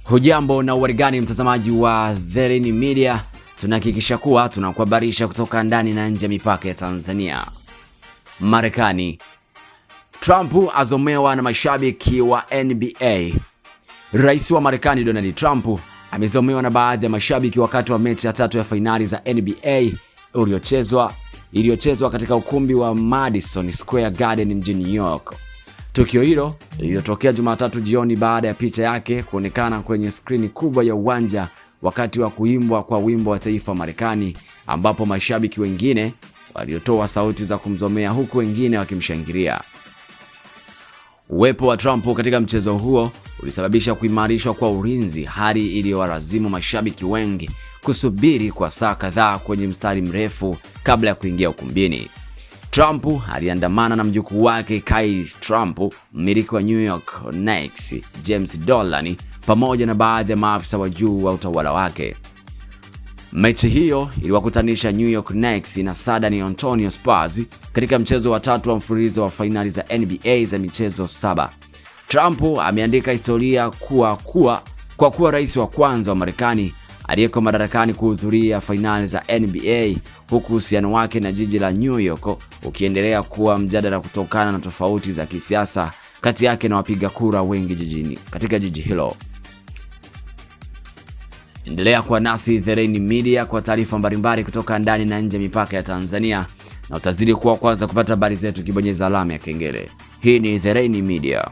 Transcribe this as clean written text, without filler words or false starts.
Hujambo na uwarigani mtazamaji wa The Rain Media, tunahakikisha kuwa tunakuhabarisha kutoka ndani na nje ya mipaka ya Tanzania. Marekani. Trump azomewa na mashabiki wa NBA. Rais wa Marekani Donald Trump amezomewa na baadhi ya mashabiki wakati wa mechi ya tatu ya fainali za NBA iliyochezwa katika ukumbi wa Madison Square Garden mjini New York. Tukio hilo lililotokea Jumatatu jioni baada ya picha yake kuonekana kwenye skrini kubwa ya uwanja wakati wa kuimbwa kwa wimbo wa taifa Marekani, ambapo mashabiki wengine waliotoa sauti za kumzomea huku wengine wakimshangilia. Uwepo wa Trump katika mchezo huo ulisababisha kuimarishwa kwa ulinzi, hali iliyowalazimu mashabiki wengi kusubiri kwa saa kadhaa kwenye mstari mrefu kabla ya kuingia ukumbini. Trump aliandamana na mjukuu wake Kyle Trump, mmiliki wa New York Knicks, James Dolan, pamoja na baadhi ya maafisa wa juu wa utawala wake. Mechi hiyo iliwakutanisha New York Knicks na San Antonio Spurs katika mchezo wa tatu wa mfululizo wa fainali za NBA za michezo 7. Trump ameandika historia kwa kuwa rais wa kwanza wa Marekani aliyeko madarakani kuhudhuria fainali za NBA, huku uhusiano wake na jiji la New York ukiendelea kuwa mjadala kutokana na tofauti za kisiasa kati yake na wapiga kura wengi katika jiji hilo. Endelea kuwa nasi The Rain Media kwa taarifa mbalimbali kutoka ndani na nje ya mipaka ya Tanzania, na utazidi kuwa kwanza kupata habari zetu kibonyeza alama ya kengele. Hii ni The Rain Media.